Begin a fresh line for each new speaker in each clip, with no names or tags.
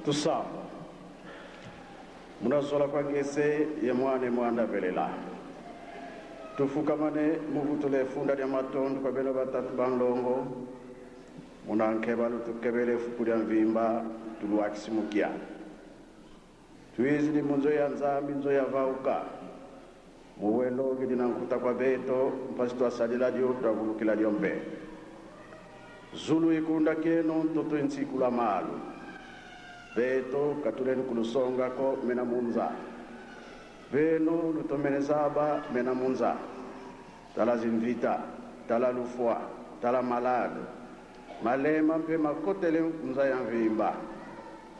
tusamba munazola kwangese ye mwane mwanda velela tufukamane muvutule funda lya matondo kwa beno batatu banlongo munankeba lutukebele fuku lya mvimba tuluwakisimukia tuizili munzo ya nzambi nzo ya vauka muwendo gidina nkuta kwa beto mpasi twasalila lyo twavulukila lyombe zulu ikunda keno ntoto insikula malu beto katuleni kulusonga ko mena munza beno lutomenezaba mena munza tala zinvita tala lufwa tala malade malema mpe makotele mza ya mvimba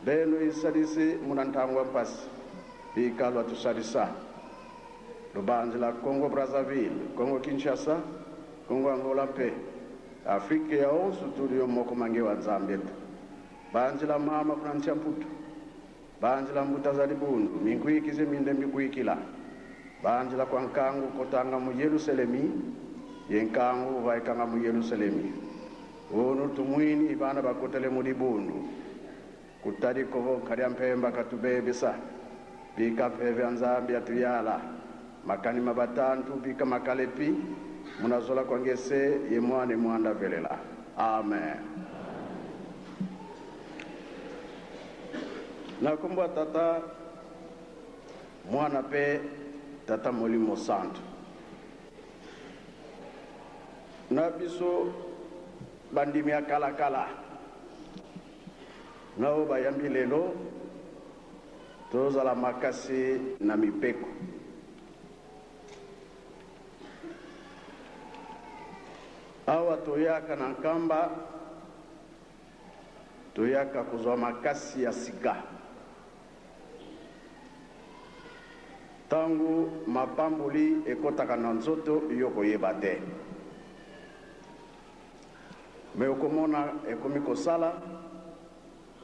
beno isadisi munantangwa mpasi bikalwa tusadisa lubanzi la Congo Brazzaville, Congo Kinshasa, Congo Angola mpe Afrika ya osu tulio moko mange wa Zambietu banzi la mama kuna nchamputu banzi la mbuta za libundu minkuikize minde mikuikila banzi la kwa nkangu kotanga mu Yerusalemi yenkangu vaikanga mu Yerusalemi onu tumwini ibana bakotele mu libundu kutari kovo kari mpemba katubebesa bika peve anzambi atuyala makani mabatantu bika makalepi munazola kwangese ye mwane mwanda velela amen. Nakumbwa tata mwana pe tata Molimo Santo na biso bandimi ya kala nao bayambi lelo tozala makasi na mipeko awa toyaka na nkamba toyaka kuzwa makasi ya sika tangu mapamboli ekotaka na nzoto yoko yeba te me okomona ekomi kosala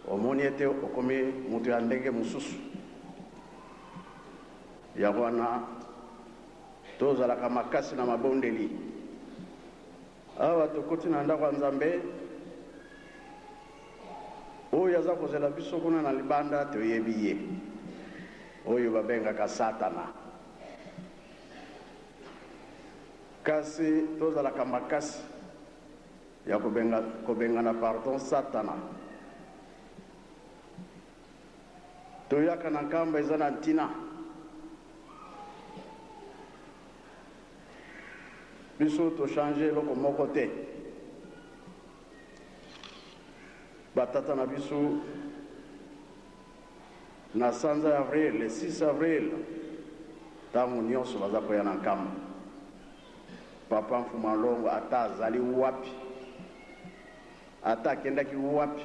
omoni ete okomi mutu ya ndenge mususu ya wana tozalaka makasi na mabondeli awa tokoti na ndako ya Nzambe oyo aza kozela biso kuna na libanda toyebi ye oyo babengaka Satana kasi tozalaka makasi ya kobengana pardon Satana toyaka na nkamba eza na ntina biso to changer loko moko te batata na biso na sanza avril le 6 avril tangu nyonso baza koya na nkamba papa Mfuma Longo ata azali wapi ata akendaki wapi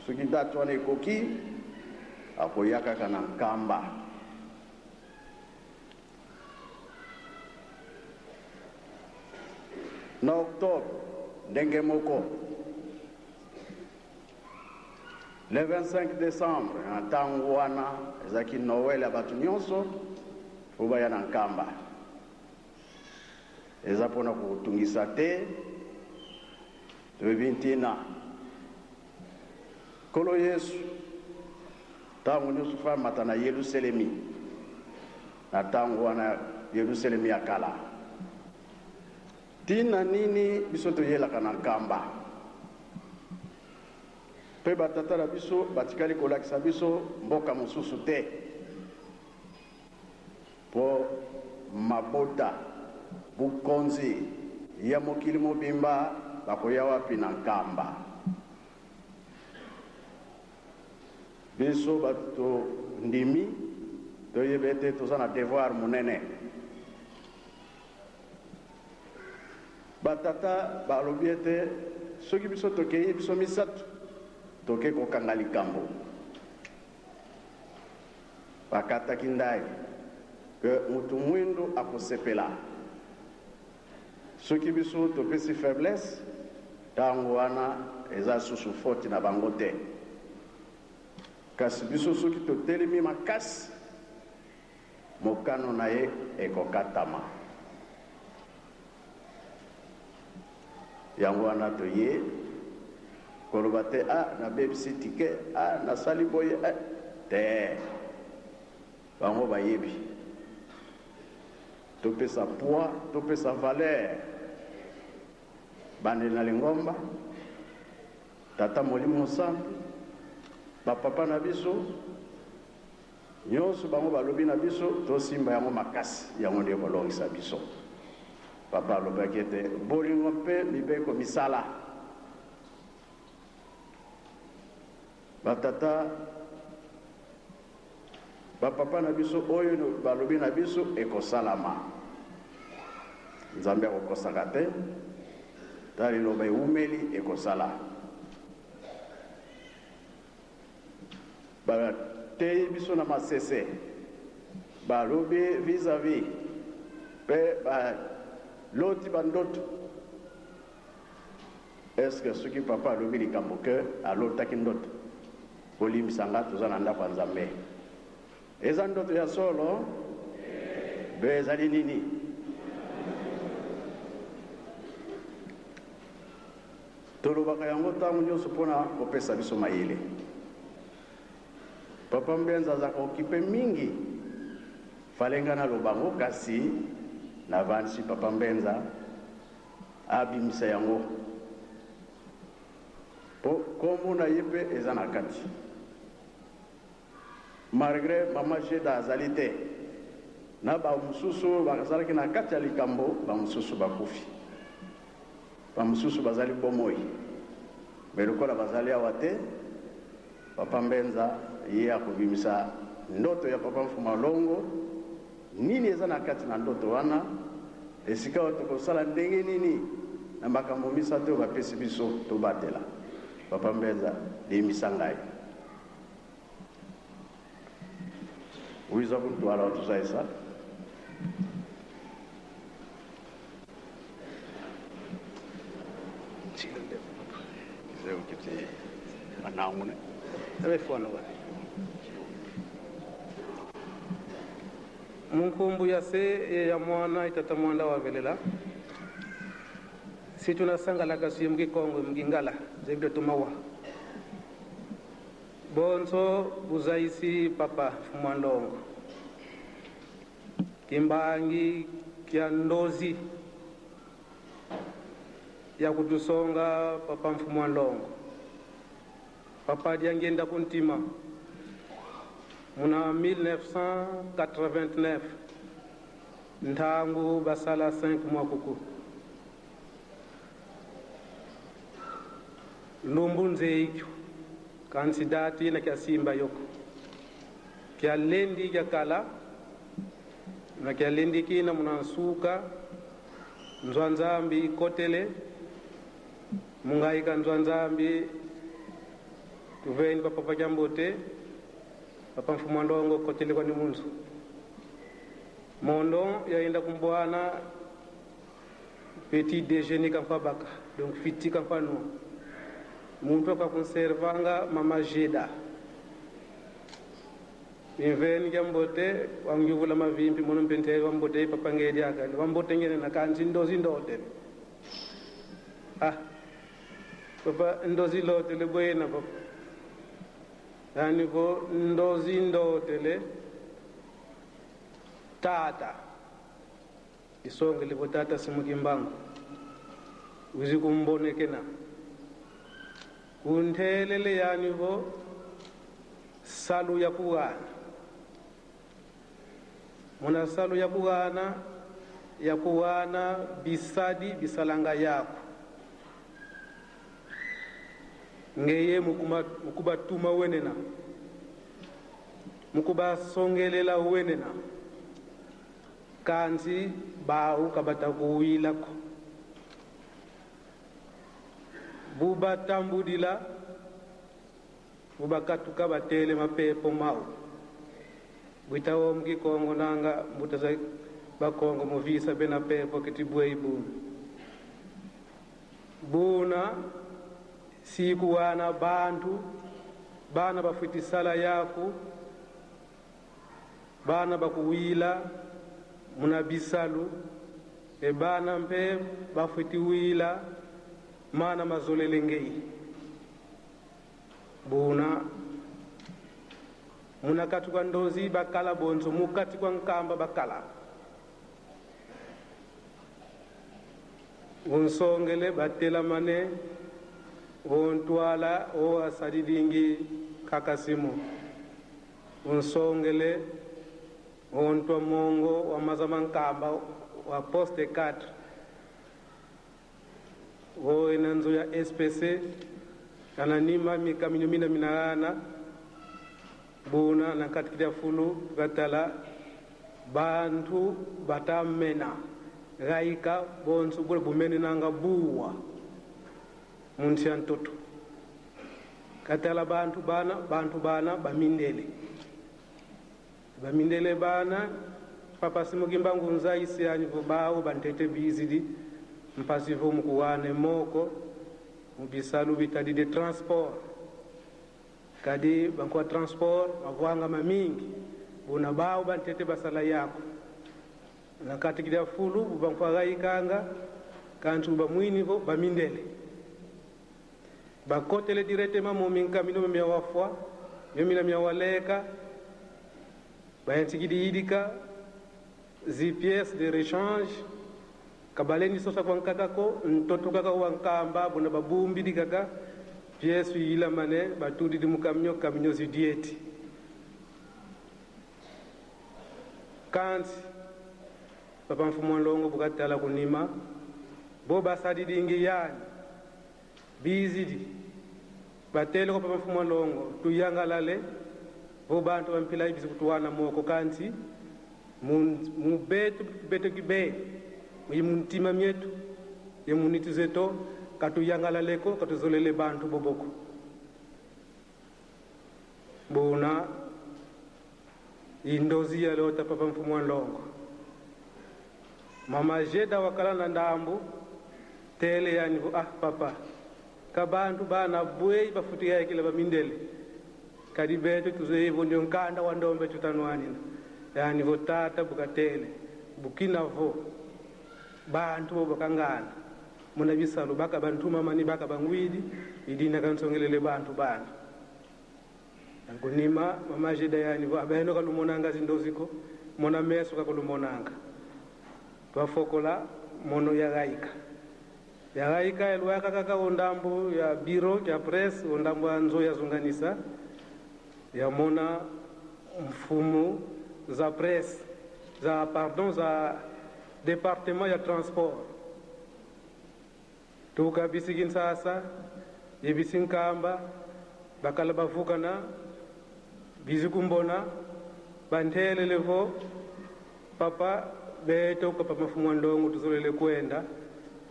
soki datu wana ekoki akoyaka kaka na nkamba na octobre ndenge moko le 25 décembre ntango wana ezaki Noël ya bato nyonso fo baya na nkamba eza mpona kotungisa te toyebi ntina Nkolo Yesu ntango nyonso fa mata na Yerusalemi na ntango wana Yerusalemi ya kala tina nini biso toyelaka na nkamba pe batata na biso batikali kolakisa biso mboka mosusu te po mabota bukonzi ya mokili mobimba bakoya wapi na nkamba biso bato ndimi toyebe te toza na devoir monene batata balobi ete soki biso tokei biso misato toke kokanga likambo bakataki ndai ke mutu mwindo akosepela soki biso topesi faiblesse ntango wana eza susu foti na bango te kasi biso soki totelemi makasi mokano na ye ekokatama yango wana toye kolobate na bebisi tike na sali boye te bango bayebi topesa poids topesa valeur bande na lingomba tata molimo santu bapapa na biso nyonso bango balobi na biso tosimba yango makasi yango nde kolongisa biso papa alobaki ete bolingo mpe mibeko misala batata bapapa na biso oyo balobi na biso ekosalama nzambe akokosaka te tali loba eumeli ekosala batei biso na masese balobi vis-à-vis mpe baloti bandoto eske soki papa alobi likambo ke alotaki ndoto kolimbisa nga toza na ndako ya nzambe eza ndoto ya solo mpe ezali nini tolobaka yango ntango nyonso mpona kopesa biso mayele papa Mbenza azaka okipe mingi falenga na lobango kasi navandisi papa Mbenza abimisa yango po kombo na ye mpe eza na kati malgré mama Jeda azali te na bamosusu bazalaki na kati ya likambo bamosusu bakufi bamosusu bazali bomoi me lokola bazali awa te papa Mbenza ye akobimisa ndoto ya papa Mfumalongo nini eza na kati na ndoto wana esika oyo tokosala ndenge nini na makambo misato bapesi biso tobatela papa Mbenza lemisa ngai wiza kuntwala watuzaisa anangune
telefone wa munkumbu ya se ya mwana itata mwanda wa velela si tunasangala kasi mgi Kongo mgi ngala zebde tumawa bonso buzaisi papa Mfumalongo kimbangi kia ndozi ya kutusonga papa Mfumalongo papa diangenda kuntima muna 1989 ntangu basala 5 mois kuku lumbu nzeikyo kansidati na kia simba yoko kia lendi kia kala na kia lendi kina munansuka nzwanzambi kotele mungaika nzwanzambi tuveni papa jambote papa Mfumalongo kotele kwa ni munzu mondo yaenda kumbwana petit déjeuner kampa baka donc fiti kampa no muntu kwa conservanga mama Jeda inveni jambote wangjuvula mavimpi mono mpente wambote papa ngedi aka wambote ngene na kanzi ndozi ndote papa ndozi lote le boyena papa yani ko ndozi ndote le tata isonge le tata simukimbangu uzi kumbonekena kunthelele yani vo salu ya kuwana muna salu ya kuwana bisadi bisalanga yako ngeye mukubatuma wenena mukubasongelela wenena kanzi bau kabata kuwilako buba tambudila buba katuka batele mapepo mau bwitawo mgi Kongo nanga mutaza bakongo movisa bena pepo kitibwe ibuna buna siku wana bantu bana bafuti sala yako bana bakuwila munabisalu bana mpe bafuti wila mana mazolele ngei buna munakati kwa ndozi bakala bonzo mukati kwa nkamba bakala unsongele batela mane wontwala o asadidingi kakasimo unsongele wontwa mongo wa mazamankamba wa poste 4 wo inanzo ya SPC ananima mikaminyo mina minarana buna na katikida fulu gatala bantu batamena gaika bonsu bule bumene nanga buwa munsi antoto katala bantu bana bamindele bana papa simugimba ngunza isi anyivo bawo bantete bizidi mpasivo mkuwane moko mubisalu bitadi de transport kadi bankwa transport mavwanga mamingi buna bawo bantete basala yako na katikida fulu bankwa gaikanga kantu bamwini vo bamindele bakotele directement mo minka mino me wafwa yomina me waleka bayantigidi yidika zi pièces de rechange kabaleni sosa kwa nkakako ntoto kaka wankamba buna babumbi dikaka pièces yila mane batudi di mukamnyo kamnyo zi dieti kanti papa mfumo longo bukatala kunima bo basadi dingi yani bizidi batele ko papa mfumo longo tuyangalale bo bantu bampila ibizi kutuwana moko kanti mu beto kibe yimuntima myetu yemuniti zeto katuyangalaleko katuzolele bantu boboko bona indozi ya lota papa mfumo longo mama jeda wakala na ndambu tele yani papa kabantu bana buye bafutia kile bamindele kadi beto tuzevo ndio nkanda wa ndombe tutanwani yani votata bukatele bukina vo bantu bakangana muna bisalo baka bantu mama ni baka bangwidi idina kansongelele bantu bana ngunima mama jeda yani vo abeno kalumonanga zindoziko mona meso kakulumonanga twafokola mono yagaika elwaka kaka ondambo ya biro ya press ondambo anzo ya zunganisa ya mona mfumu za press za departement ya transport tuka bisigin sasa yebisinkamba bakala bavukana bizikumbona bantele levo papa beto ko papa mfumu ndongo tuzolele kwenda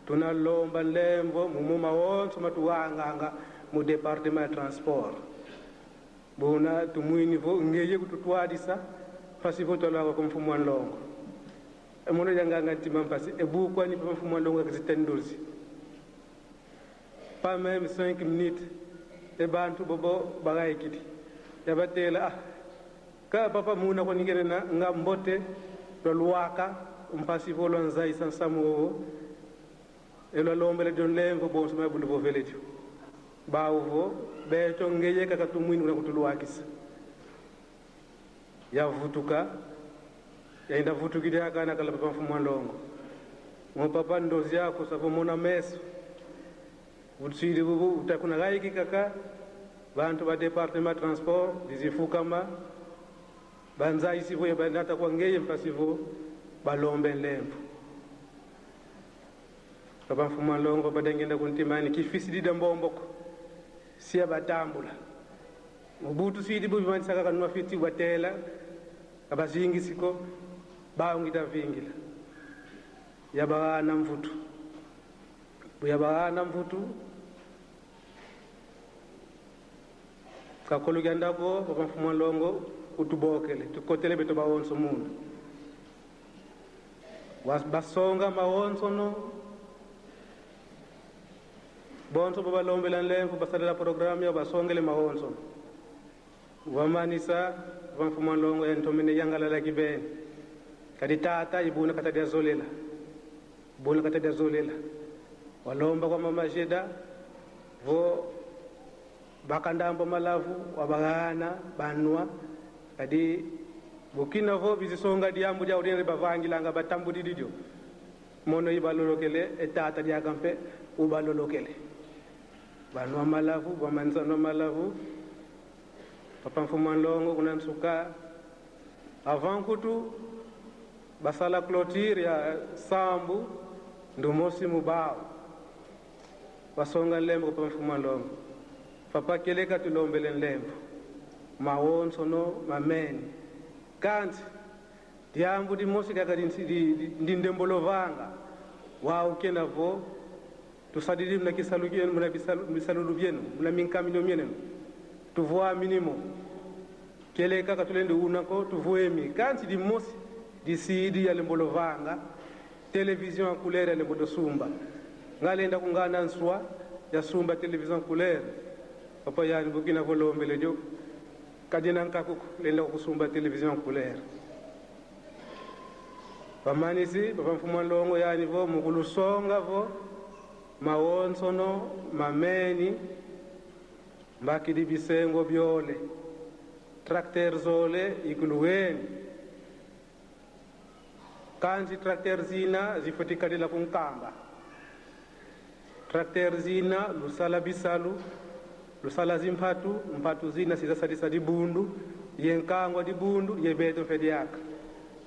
tunalomba lembo mumuma wonso matuwanganga mu departement ya transport bona tumwini vo ngeye kututwadisa pasi vo tolaka ko mfumu ndongo emono janganga ntima pasi ebukwa ni papa mfumu ndongo kizitendozi pas même 5 minutes e bantu bobo bagaikiti yabatela ka papa muna ko ningere na ngambote tolwaka mpasi vo lonza isansamu elo lombele don lembo bon sama bulu vo velejo bawo beto ngeye kaka tumwini na kutuluakisa ya vutuka yaenda vutukidi akana kala papa mfumo ndongo mo papa ndozi yako savo mona meso utsiri bubu utakuna gaiki kaka bantu ba departement transport dizifukama banza isivo ya bandata kwa ngeye mpasivo balombe lembo papa mfumo ndongo badengenda kuntimani kifisi dida mbomboko siya batambula mubutu sidi bubi manisaka kanwa fiti watela abazingi siko baungita vingila yabana mvutu kakolu gandako papa mfumo ndongo utubokele tukotele beto bawonso mundu basonga mawonso no bonso baba lombela lempo basala programme ya basongele mahonso wamanisa mfumo ndongo entomene yangala la kibeni kadi tata ibuna katadia zolela walomba kwa mama jeda vo bakandambo malavu wabagana banwa kadi bukina vo bizisonga diambu dia udene bavangilanga batambu didio mono ibalolokele etata dia kampe ubalolokele banwa malavu bamansano malavu papa mfumanlongo kuna nsuka avant kutu basala clôture ya sambu ndumosi mubao wasonga lembo papa mfumanlongo papa keleka tulombele lembo mawonso no mameni kanti diambu di mosi kaka di ndembolovanga wao kena vo tusadidi mna kisalugien mna bisalulu bienu mna minkamino mienen tuvoa minimo kele kaka tulende unako tuvoemi kanti di mosi di sidi ya lembolovanga television en couleur ya lembo sumba ngalenda kungana nswa ya sumba television en couleur papa yani bukina volombele jo kadina nkakuko lenda kusumba television en couleur pamanisi papa mfumanlongo yani vo mukulusonga vo mawonsono mameni mbakidi bisengo byole trakter zole ikuluweni kanzi trakter zina zifotikadila kunkamba trakter zina lusala bisalu lusala zimpatu zina sizasadisa dibundu yenkangwa dibundu yebeto fediaka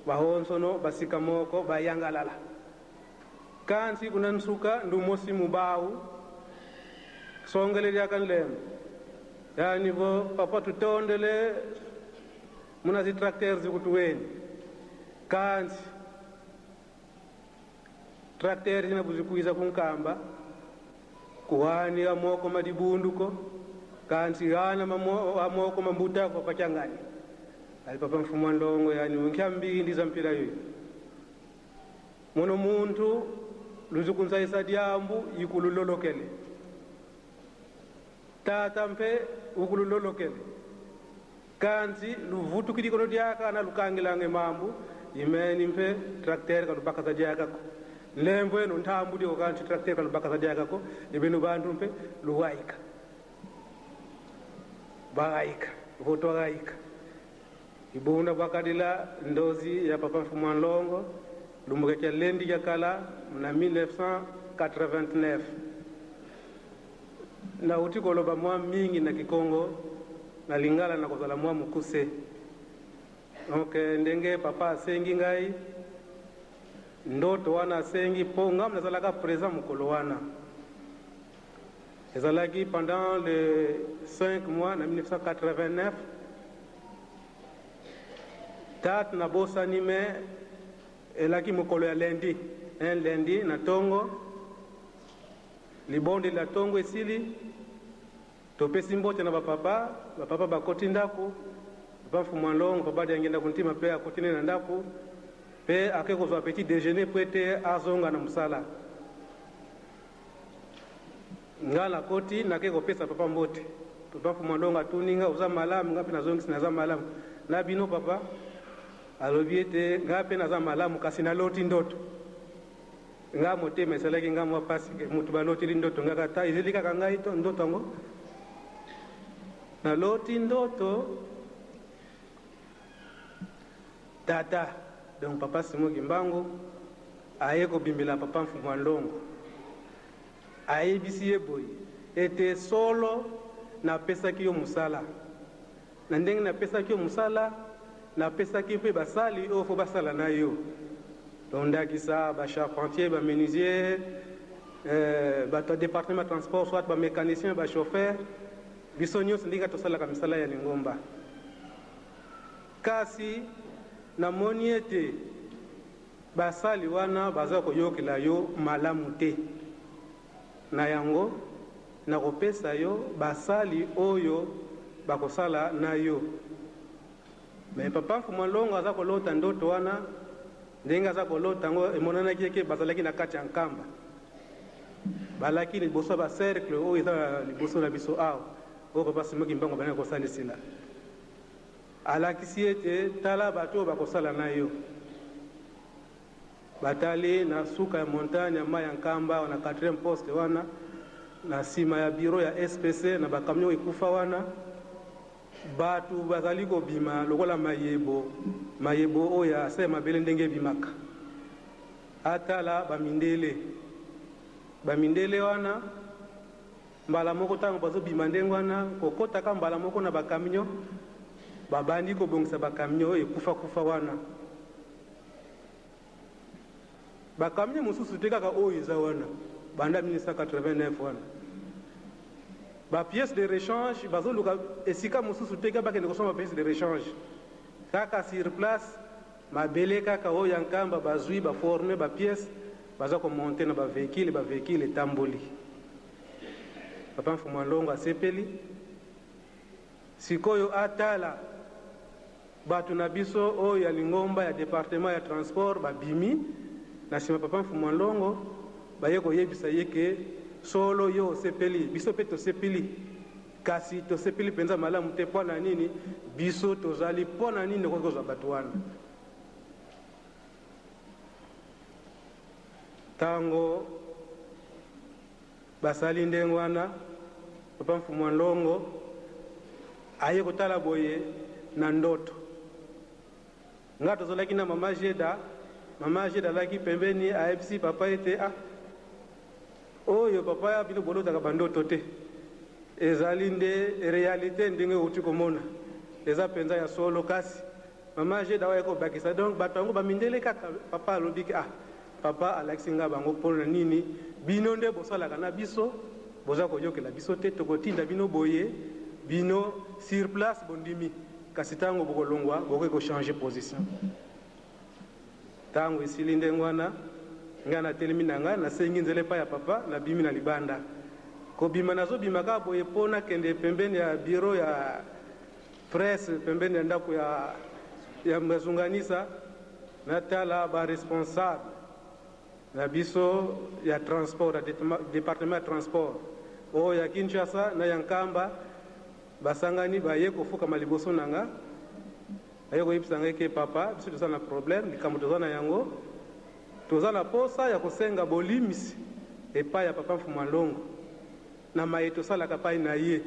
bahonsono basika moko bayangalala kansi kuna nsuka ndumosi mubau songele diakan lem yani vo papa tutondele muna zi trakter zikutuweni kansi trakter zina buzikuiza kunkamba kuhani amoko madibunduko kansi gana amoko mambutako pachangani ali papa mfumanlongo yani unkiambi ndiza mpira yoyo mono muntu luzukunzaisa diambu ikululolokele tata mpe ukululolokele kansi luvutu kidikono diaka na lukangilange mambu imeni mpe trakter kalubakaza diaka ko lembo eno ntambu dio kanti trakter kalubakaza diaka ko ibenu bandu mpe luwaika bagaika voto gaika ibunda bakadila ndozi ya papa mfumanlongo lumukeke lendi ya kala na 1989 na utikoloba mwa mingi na kikongo na lingala na kozala mwa mukuse donc ndenge papa sengi ngai ndoto wana sengi po ngam nazalaka présent mukolo wana ezalaki pendant les 5 mois na 1989 tat na bosa nime elaki mokolo ya lundi un lundi na tongo libonde la tongo esili topesi mbote na bapapa bakoti ndako papa mfumanlongo papa diangenda kuntima pe akotine na ndako pe akekozwa petit déjeuner po ete azonga na musala ngala koti nakekopesa papa mbote papa mfumanlongo atuninga uza malamu ngapi nazongisi naza malamu na bino papa alobi ete ngape naza malamu kasi naloti ndoto nga motema esalaki nga mwa pasi mutu balotili ndoto ngaka ta ezelikaka ngai to ndoto yango naloti ndoto tata donc papa Simoki Mbangu aye kobimbela papa Mfumanlongo ayebisi ye boye ete solo napesaki yo musala na ndenge napesaki yo musala napesaki mpe basali oyo fo basala na yo tondakisa bacharpentier bamenuisier bato département ya transport soit bamécanicien bachauffeur biso nyonso ndenge tosalaka misala ya lingomba kasi namoni ete basali wana baza koyokela yo malamu te na yango nakopesa yo basali oyo bakosala na yo mais papa Mfumanlongo aza kolota ndoto wana ndenge aza kolota ngo emonanaki eke bazalaki na kati ya nkamba balaki liboso ba cercle oyo eza liboso na biso awa oyo papa Simoki Mbangu bana kosalisila alakisi ete tala bato oyo bakosala na yo batali na suka ya montagne ya mai ya nkamba na 4e poste wana na sima ya biro ya SPC na bakamio ekufa wana batu bazali kobima lokola mayebo oyo ase mabele ndenge bimaka atala bamindele wana mbala moko ntango bazobima ndenge wana kokotaka mbala moko na bakamio babandi kobongisa bakamio oyo ekufa wana bakamio mosusu te kaka oyo eza wana banda 1989 wana pièce de rechange bazoluka esika mosusu te kaka bakende kosomba pièce de rechange kaka sur place mabele kaka oyo ya nkamba bazwi baforme bapièce baza komonte na bavéhicule etamboli papa Mfumu Ndongo asepeli sikoyo atala batu na biso oyo ya lingomba ya département ya transport babimi na sima papa Mfumu Ndongo baye koyebisa yeke solo yo osepeli biso pe tosepeli kasi tosepeli penza malamu te mpo na nini biso tozali mpo na nini kokozwa bato wana tango basali ndenge wana papa Mfumu Ndongo aye kotala boye na ndoto nga tozalaki na mama Jeda alaki pembeni ayebisi papa ete oyo papa ya bino bolotaka bandoto te ezali nde réalité ndenge outi komona eza penza ya solo kasi mama Jeda waye kobakisa donc bato yango bamindele kaka papa alobiki papa alakisi nga bango mpona nini bino nde bosalaka na biso boza koyokela biso te tokotinda bino boye bino sur place bondimi kasi ntango bokolongwa bokoki kochange position ntango esili ndenge wana nga natelemi na nga nasengi nzela epai ya papa nabimi na libanda kobima nazobima kaka boye mpo nakende pembeni ya biro ya presse pembeni ya ndako ya mazunganisa natala baresponsable na biso ya transport ya département ya transport oyo ya Kinshasa na ya Nkamba basangani baye kofukama liboso na nga aye koyebisa nga eke papa biso toza na problème likambo toza na yango toza na posa ya kosenga bolimisi epai ya papa Mfumu Ndongo na maye tosalaka pai na ye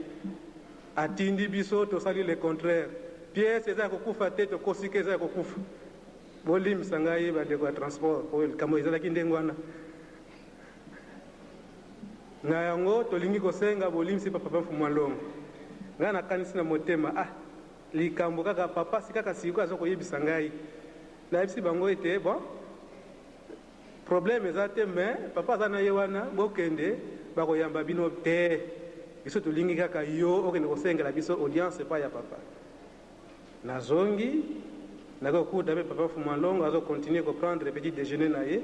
atindi biso tosali le contraire pièce eza ya kokufa te tokosika eza ya kokufa bolimisa ngai bandeko ya transport oyo likambo ezalaki ndenge wana na yango tolingi kosenga bolimisi pa papa Mfumu Ndongo ngai nakanisi na motema likambo kaka papa si kaka siko aza koyebisa ngai nayebisi bango ete bon problème eza te mais papa aza na ye wana bokende bakoyamba bino te biso tolingi kaka yo okende kosengela biso audience epai ya papa nazongi nakokuta mpe papa Mfumu Ndongo azokontinue koprendre petit déjeuner na ye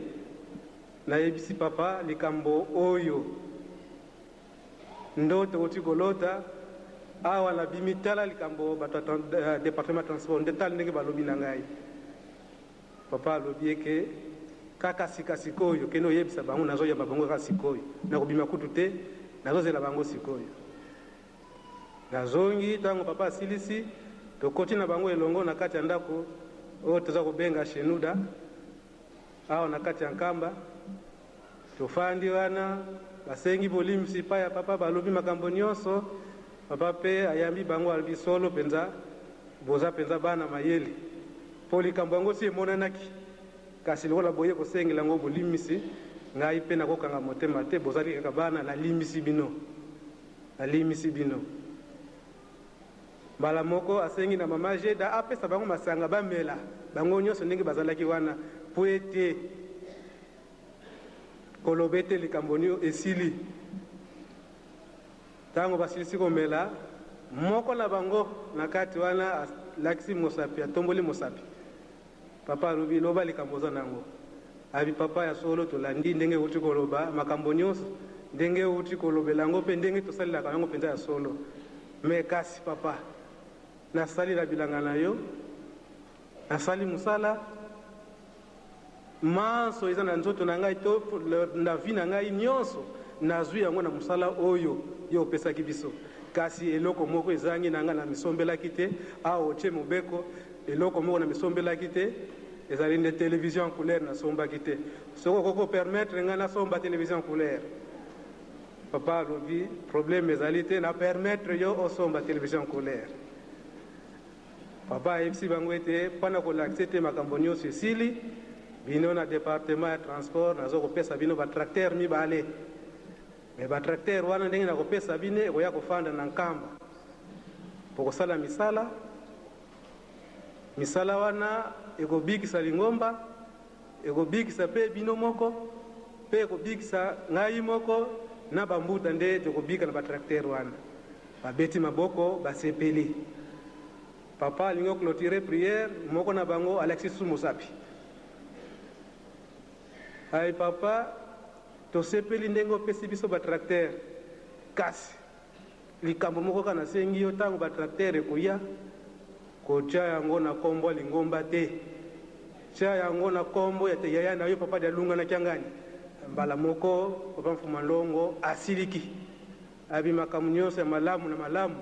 nayebisi papa likambo oyo ndoto oti kolota awa nabimi tala likambo bato ya département ya transport nde tala ndenge balobi na ngai papa alobi eke kaka sikoyo kende oyebisa bango nazoyamba bango kaka sikoyo nakobima kutu te nazozela bango sikoyo nazongi ntango papa asilisi tokoti na bango elongo na kati ya ndako oyo toza kobenga shenuda awa na kati ya Nkamba tofandi wana basengi bolimisi pa ya papa balobi makambo nyonso papa pe ayambi bango alobi solo penza boza penza bana mayele po likambo yango si emonanaki kasi lokola boye kosengela yango bolimisi ngai mpe nakokanga motema te bozali kaka bana nalimisi bino mbala moko asengi na mama Jeda apesa bango masanga bamela bango nyonso ndenge bazalaki wana po ete koloba ete likambo nio esili ntango basilisi komela moko na bango na kati wana alakisi mosapi atomboli mosapi papa alobi loba likambo oza nango abi papa ya solo tolandi ndenge euti koloba makambo nyonso ndenge euti kolobela yango mpe ndenge tosalelaka yango mpenza ya solo me kasi papa nasalila bilanga na yo nasali mosala manso eza na nzoto na ngai to na vi na ngai nyonso nazwi yango na mosala oyo yo opesaki biso kasi eloko moko ezangi na ngai na misombelaki te awa otie mobeko eloko moko na misombelaki te ezali nde télévision couleur nasombaki te soko koko permettre ngai nasomba télévision couleur papa alobi problème ezali te na permettre yo osomba télévision colère. Papa ayebisi bango ete mpona kolakisa ete makambo nyonso esili bino na département ya transport nazo kopesa bino batracteur mibale. Me batracteur wana ndenge na kopesa bino ekoya kofanda na nkamba po kosala misala wana ekobikisa lingomba, ekobikisa pe bino moko, pe ekobikisa ngai moko na bambuta nde tekobika na batracteur wana. Babeti maboko basepeli. Papa alingi clôturer prière moko na bango Alexis Sumusapi. Ay papa tosepeli ndenge opesi biso batracteur kasi likambo moko kana sengi yo ntango batracteur ekoya kotia yango na kombo lingomba te, tia yango na kombo ya yaya na yo papa dialunga na kiangani. Mbala moko papa Mfumandongo asiliki abimaka nyonso ya malamu na malamu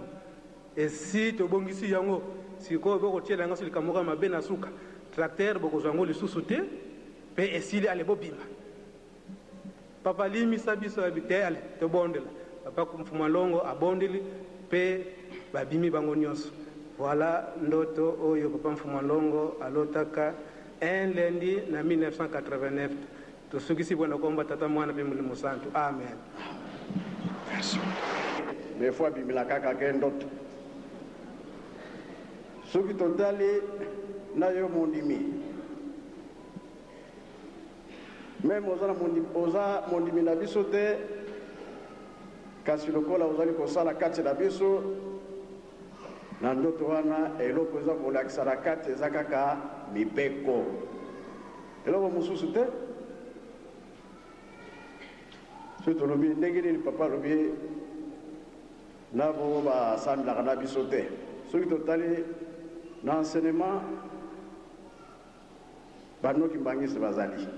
esi tobongisi yango sikoyo bokotiela yango likambo kama mabe na suka tracteur bokozwa yango lisusu te pe esili ale bobima. Papa limisa biso abite ale tobondela papa Mfumandongo abondeli pe babimi bango nyonso. Voilà ndoto oyo papa Mfumandongo alotaka un lundi na 1989. Tosukisi bwana komba tata mwana pe mulimo santu. Amen.
Des fois bimila kaka ke ndoto soki totali na yo mondimi même oza mondimi na biso te kasi lokola ozali kosala kati na biso na ndoto wana eloko eza kolakisa na kati eza kaka mibeko eloko mosusu te. soki tolobi ndenge nini papa alobi nabo basambelaka na biso te. soki totali na enseignement banoki mbangisi bazali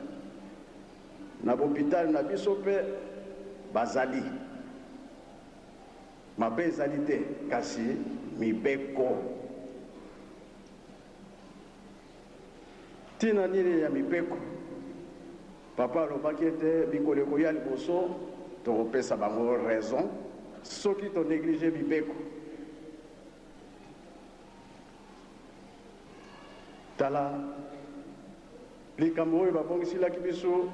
na bopitali na biso mpe bazali mabe ezali te kasi mibeko. Tina nini ya mibeko? Papa alobaki ete bikolo ekoya liboso tokopesa bango raison soki tonéglige mibeko. Tala likambo oyo babongisilaki biso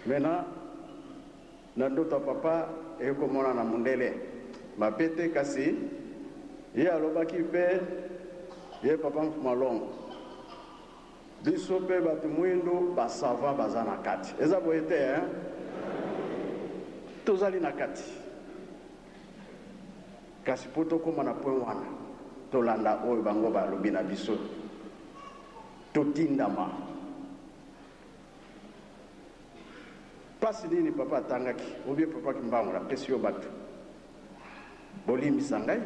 mena na ndoto ya papa ekomona na mundele mabe te kasi ye alobaki mpe ye papa Mfumandongo biso mpe bato mwindu basava baza na kati eza boye te tozali na kati kasi po tokóma na point wana tolanda oyo bango balobi na biso totindama. Pasi nini papa atangaki obie papa Kimbangu apesi yo bato bolimbisa ngai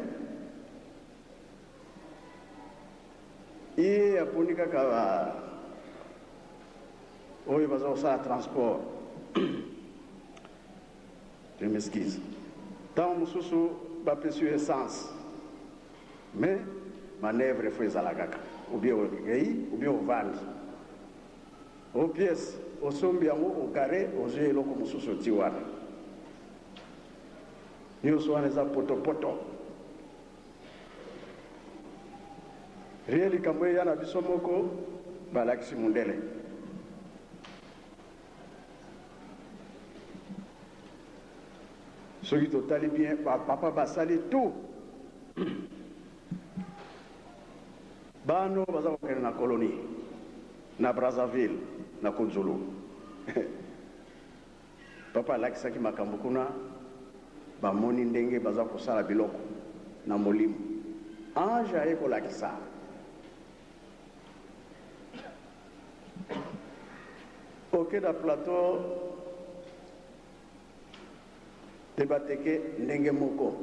ye aponi kaka oyo baza kosala transport je m'excuse ntango mosusu bapesi yo essence mais manèvre efo ezala kaka obie okei obie ovandi o pièce osombi yango okare ozwi eloko mosusu oti wana nyonso wana eza potopoto. rie likambo eya na biso moko balakisi mundele soki totali bien papa basali tout bano baza kokende na colonie na Brazzaville na Kunzulu papa alakisaki makambo kuna bamoni ndenge baza kosala biloko na molimo ange aye kolakisa oke na plateau te bateke ndenge moko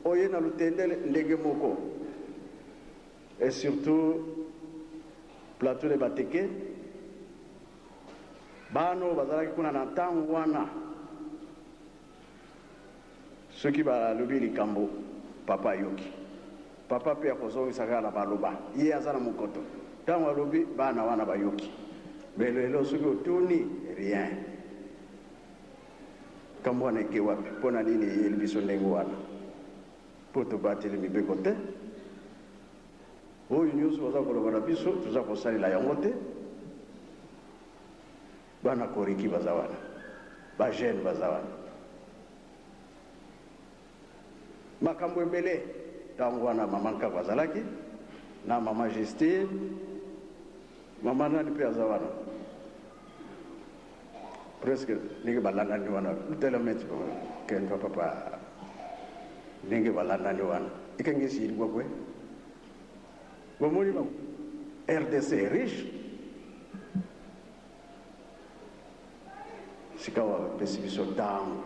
oye na lutendele ndenge moko et surtout plateau de bateke bano bazalaki kuna na ntango wana soki balobi likambo papa ayoki papa mpe akozongisaka na baloba ye aza na mokoto ntango alobi bana wana bayoki mais lelo soki otuni rien kambwana ke wapi pona nini yeli biso ndenge wana po tobateli mibeko te oyo nyonso baza koloba na biso toza kosalela yango te bana koriki baza wana bajene baza wana makambo ebele ntango wana mama nkako azalaki na mama Justine mama nani mpe aza wana presque ndenge balandani wana telemete kenga papa ndenge balandani wana ikenge siri kwakwe bomoni ba RDC riche sikawa pesi biso ntango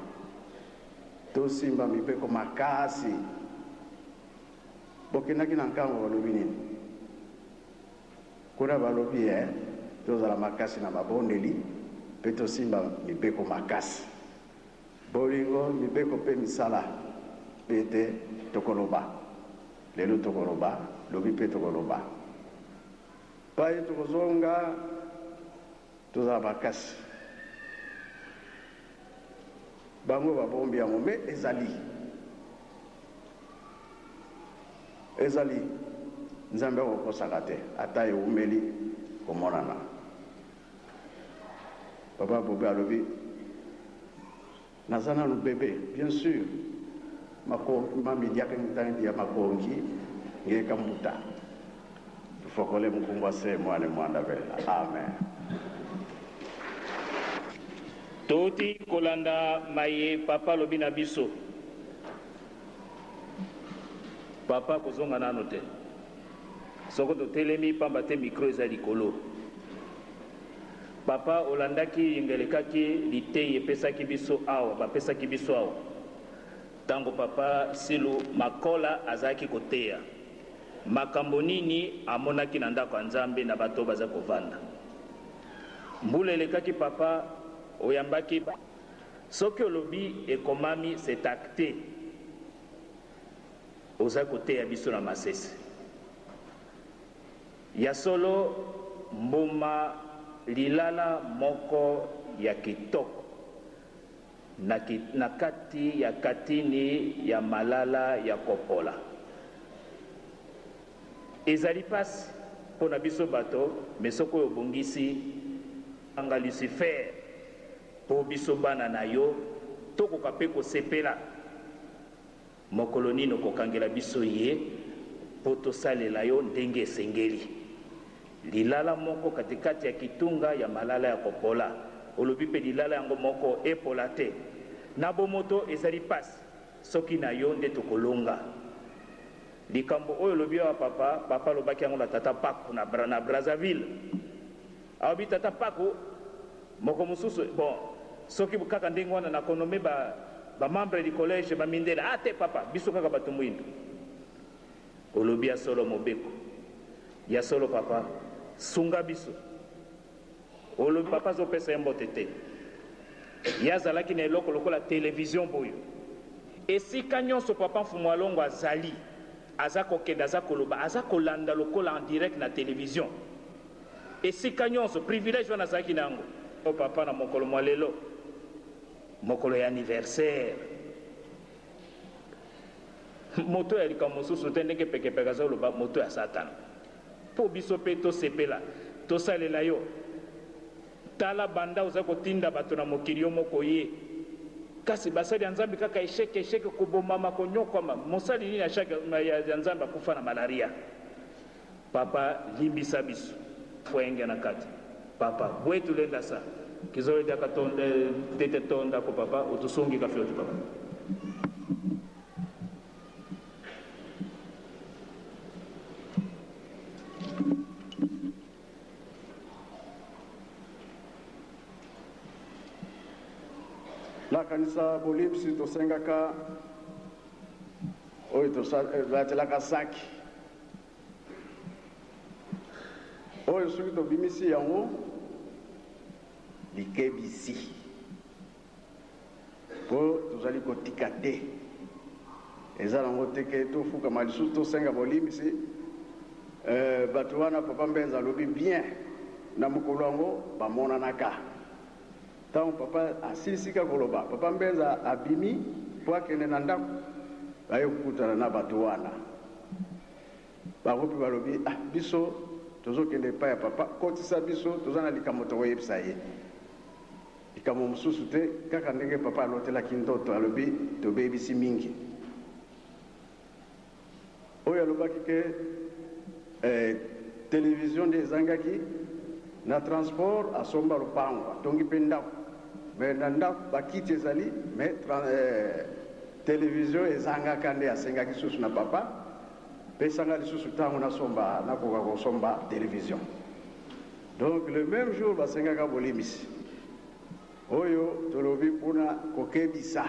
tosimba mibeko makasi bokendaki na nkango balobi nini kuna balobi tozala makasi na mabondeli mpe tosimba mibeko makasi bolingo mibeko mpe misala mpe ete tokoloba lelo tokoloba lobi mpe tokoloba paye tokozonga tozala makasi bango babombi yango me ezali nzambe akokosaka te ata eumeli komonana papa bobe alobi naza nanu bebe bien sûr mamidiaka ntangi ya makongi ngeka mbuta tufokole mkumbwa se mwane mwanda vela amen.
Toti kolanda maye papa lobi na biso papa kozonga nano te soko totelemi pamba te mikro eza likolo papa olandaki yengelekaki litei epesaki biso awa bapesaki biso awa tango papa silu makola azalaki koteya makambo nini amonaki na ndako ya nzambe na bato baza kovanda mbula elekaki papa oyambaki soki olobi ekomami c'est acté oza koteya biso na masese ya solo mbuma lilala moko ya kitoko na kati ya katini ya malala ya kopola ezali pasi mpo na biso bato me soki oyo obongisi anga Lucifer po biso bana na yo tokoka mpe kosepela mokolo nini okokangela biso ye po tosalela yo ndenge esengeli lilala moko katikati ya kitunga ya malala ya kopola olobi mpe lilala yango moko epola te na bomoto ezali pasi soki na yo nde tokolonga likambo oyo olobi awa papa alobaki yango na tata Paku na Brazzaville aobi tata Paku moko mosusu bon soki kaka ndenge wana nakonome bamembre du collège bamindela ate papa biso kaka bato mwindu olobi ya solo mobeko ya solo papa sunga biso olobi papa azopesa ye mbote te ye azalaki na eloko lokola télévision boyo esika nyonso papa mfumu alongo azali aza kokende aza koloba aza kolanda lokola en direct na télévision esika nyonso privilège wana azalaki na yango o papa na mokolo mwa lelo mokolo ya anniversaire moto ya likambo mosusu te ndenge pekepeke azoloba moto ya satana mpo biso mpe tosepela tosalela yo tala banda oza kotinda bato na mokili yo moko ye kasi basali ya nzambe kaka esheke kobomama konyokwama mosali nini ya nzambe akufa na malaria papa limbisa biso fwenge na kati papa bwetulenda sa kizoledaka tete tonda ko papa utusungi kafyoti papa
la kanisa bolimsi tosengaka oyo tozatelaka saki oyo soki tobimisi yango likebisi po tozali kotika te eza nango teke tofukama lisusu tosenga bolimbisi bato wana papa Mbenza alobi bien na mokolo yango bamonanaka ntango papa asilisika koloba papa mbenza abimi po akende na ndako baye kokutana na bato wana bango mpe balobi biso tozokende epai ya papa kotisa biso toza na likambo tokoyebisa ye likambo mosusu te kaka ndenge papa alotelaki ndoto alobi tobebisi mingi oyo alobaki ke télévision nde ezangaki na transport asomba lopango atongi mpe ndako me na ndako bakiti ezali me télévision ezangaka nde asengaki susu na papa mpe esanga lisusu ntango nakoka kosomba télévision donc le même jour basengaka bolimisi oyo tolobi mpona kokebisa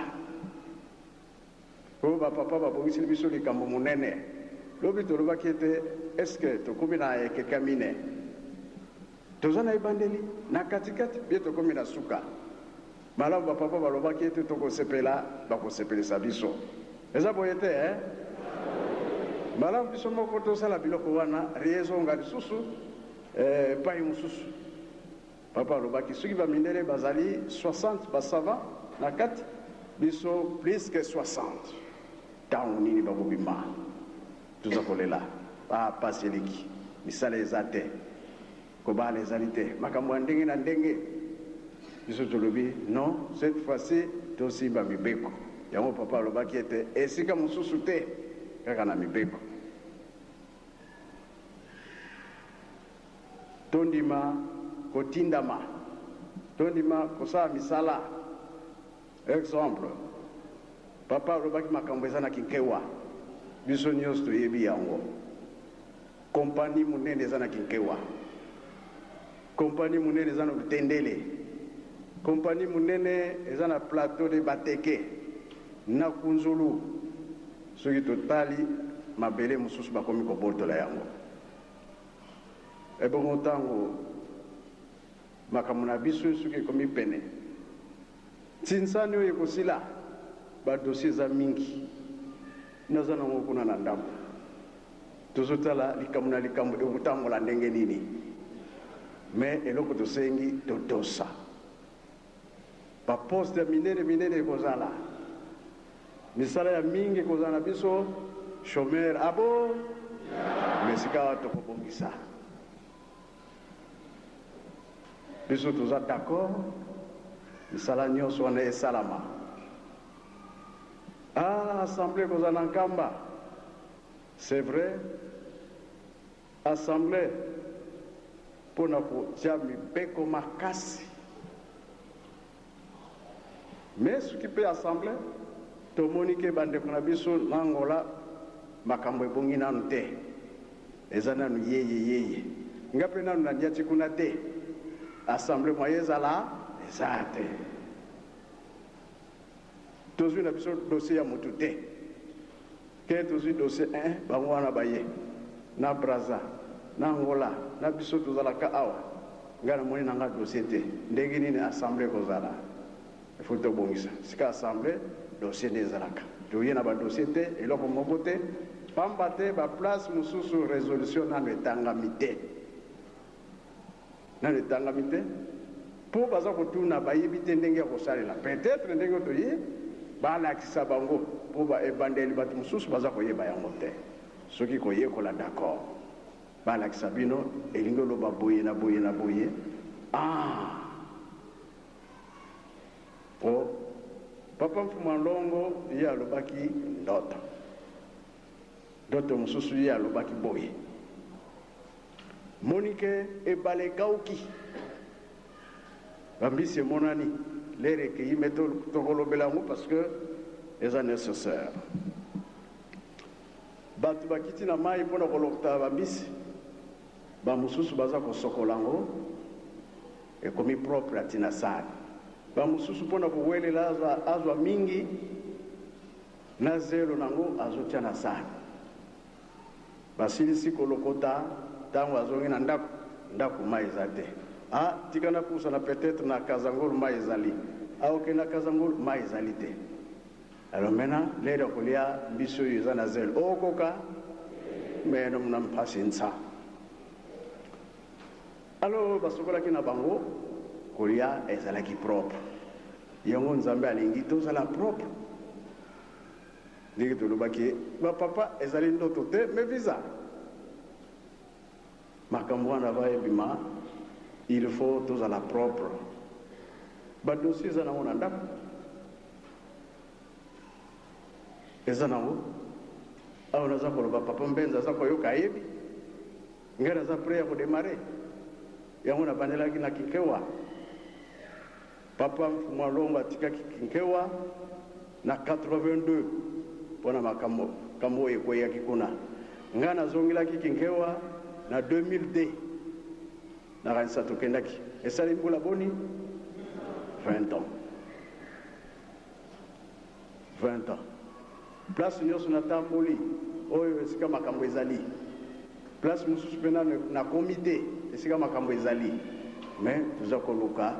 po bapapa babongiseli biso likambo monene lobi tolobaki ete eske tokomi na ekeka mine toza na ebandeli na katikati bie tokomi na suka malamu bapapa balobaki ete tokosepela bakosepelisa biso eza boye te malamu biso moko tosala biloko wana riezonga lisusu epai mosusu papa alobaki soki bamindele bazali 60 basava na kati biso plus que 60 ntango nini bakobima toza kolela bapasi eleki misala eza te kobala ezali te makambo ya ndenge na ndenge biso tolobi non cette fois-ci tosimba mibeko yango papa alobaki ete esika mosusu te kaka na mibeko tondima kotindama tondima kosala misala exemple papa alobaki makambo eza na kinkewa biso nyonso toyebi yango kompani monene eza na kinkewa kompani monene eza na lutendele kompani monene eza na plateau de bateke na kunzulu soki totali mabele mosusu bakomi kobotola yango ebongo ntango makambo na biso soki ekomi pene ntinsani oyo ekosila badosie eza mingi naza nango kuna na ndambo tozotala likambo na likambo ekotambola ndenge nini me eloko tosengi totosa baposte ya minene ekozala misala ya mingi ekozala na biso chômeur abo mesika wa tokobongisa biso toza d'accord misala nyonso wana esalama assemblée kozala na nkamba c'est vrai assemblée mpona kotia mibeko makasi me soki mpe assemblée tomoni ke bandeko na biso na Angola makambo ebongi nanu te eza nanu yeye nga mpe nanu nandiati kuna te assemblée moye ezala eza te tozwi na biso dossier ya motu te ke tozwi dossier 1 bango wana baye na Braza na Angola na biso tozalaka awa nga namoni nanga dossier te ndenge nini assemblée kozala ifo tobongisa sika assemblée dossier nde ezalaka toye na badossier te eloko moko te pamba te baplace mosusu résolution nano etangami te mpo baza kotuna bayebi te ndenge ya kosalela peut-être ndenge toye balakisa bango mpo baebandeli bato mosusu baza koyeba yango te soki koyekola d'accord balakisa bino elingi oloba boye na boye po papa Mfuma Ndongo ye alobaki ndoto mosusu ye alobaki boye monike ebale ekauki bambisi emonani lere ekei me tokolobela yango parce que eza nécessaire bato bakiti na mai mpona kolokota bambisi bamosusu baza kosokola yango ekomi propre atina sani bamosusu mpona kowelela azwa mingi na zelo nango azotia na sani basilisi kolokota ntango azongi na ndako mai eza te tika na pusana peut-être na Kazangolo mai ezali aoke na Kazangolo mai ezali te alors maintenant lere kolia biso oyo eza na zelo okoka meno mna mpasi nsa alors basokolaki na bango kolia ezalaki propre yango nzambe alingi tozala propre ndenge tolobaki bapapa ezali ndoto te me visa makambo wana bayebima il faut tozala propre badossier eza nango na ndako eza nango awa naza koloba papa mbenza aza koyoka ayebi ngai naza pre ya kodemare yango nabandelaki na kinkewa papa mfumu alongo atikaki kinkewa na 82 mpona makambo oyo ekweyaki kuna ngai nazongelaki kinkewa na 2002 nakanisa tokendaki esali mbula boni 20 ans place nyonso natamboli oyo esika makambo ezali place mosusu mpena na komite esika makambo ezali me toza koluka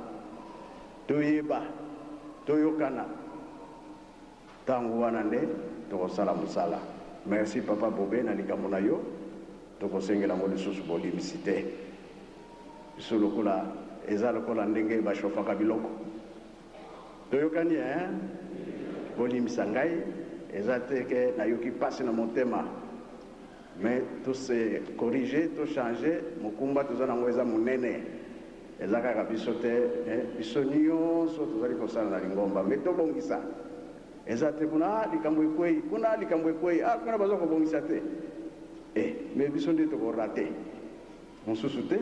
toyeba toyokana ntango wana nde tokosala mosala. Merci papa Bobe na likambo na yo tokosengela ngo lisusu bolimisi te biso lokola eza lokola ndenge bashofaka biloko toyokani bolimisa ngai eza teke nayoki pasi na motema mais tose corriger to changer mokumba toza nango eza monene eza kaka biso te biso nyonso tozali kosala na lingomba me tobongisa eza te kuna likambo ekwei kuna baza kobongisa te me biso nde tokorate mosusu te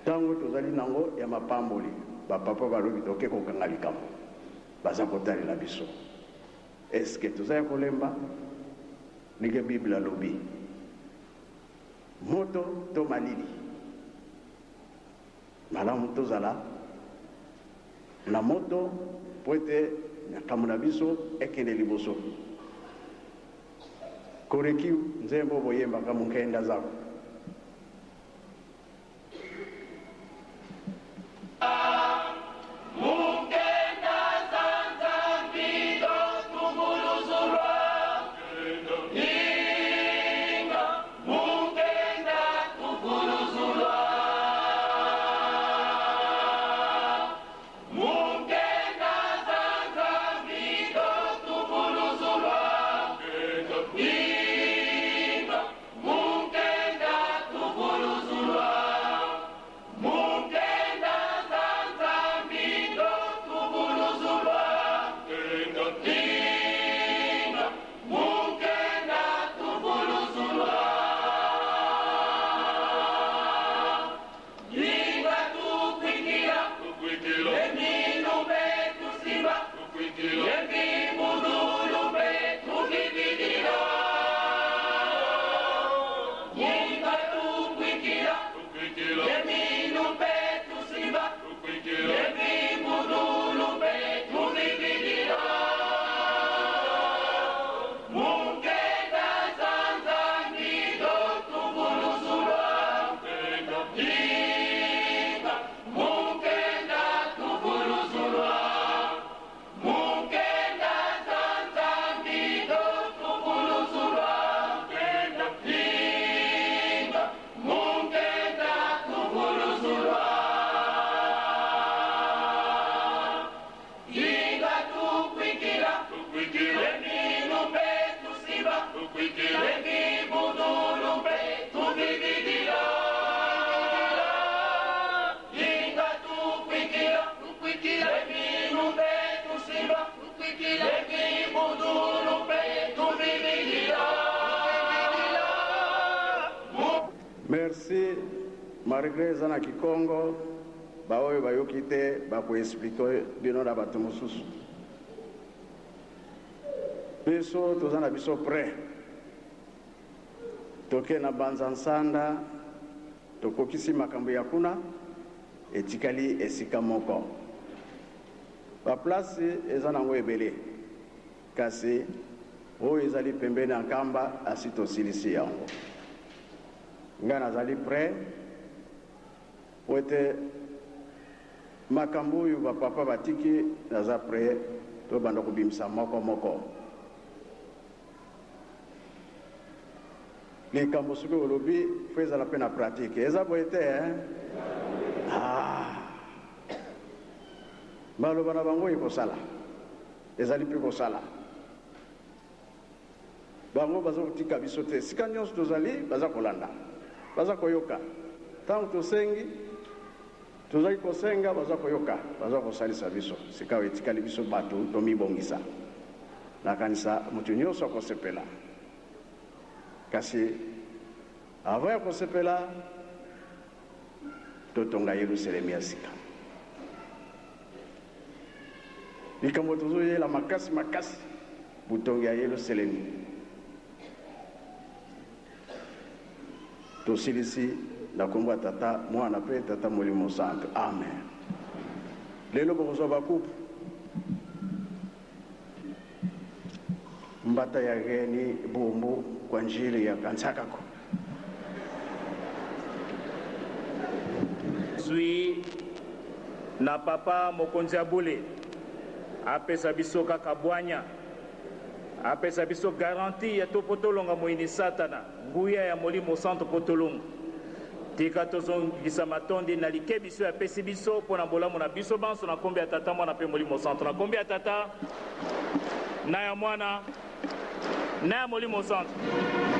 ntango tozali nango ya mapamboli bapapa balobi toke kokanga likambo baza kotalela biso eske tozali kolemba ndenge bible alobi moto to malili malamu tozala na moto po ete makambo na biso ekende liboso koreki nzembo boyembaka munkenda zako Merci malgré zana kikongo baoyo bayoki te bakoexplike bino na bato mosusu biso toza na biso pre toke na banza nsanda tokokisi makambo ya kuna etikali esika moko baplasi eza nango ebele kasi oyo ezali pembeni ya nkamba asi tosilisi yango ngai nazali pre po ete makambo oyo bapapa batiki naza pre tobanda kobimisa moko moko likambo soki olobi fo ezala mpe na pratique eza boye te maloba na bango ekosala ezali mpe kosala bango baza kotika biso te sika nyonso tozali baza kolanda baza koyoka ntango tosengi tozali kosenga baza koyoka baza kosalisa biso sika oyo etikali biso bato tomibongisa nakanisa moto nyonso akosepela kasi avant ya kosepela totonga Yerusalemi ya sika likambo tozoyela makasi butongi ya Yerusalemi tosilisi na kombo ya Tata Mwana mpe Tata Molimo Santo amen. Lelo bokozwa bakupu mbata ya geni bumbu kwa njili ya kansakako
zwi na papa mokonzi ya bule apesa biso kaka bwanya apesa biso garanti ya topotolonga moyini satana nguya ya Molimo Santo potolonga tika tozongisa matondi na like biso ya pesi biso mpona bolamu na biso banso na kombe ya Tata Mwana mpe Molimo Santo na kombe ya Tata na ya Mwana na ya Molimo Santo.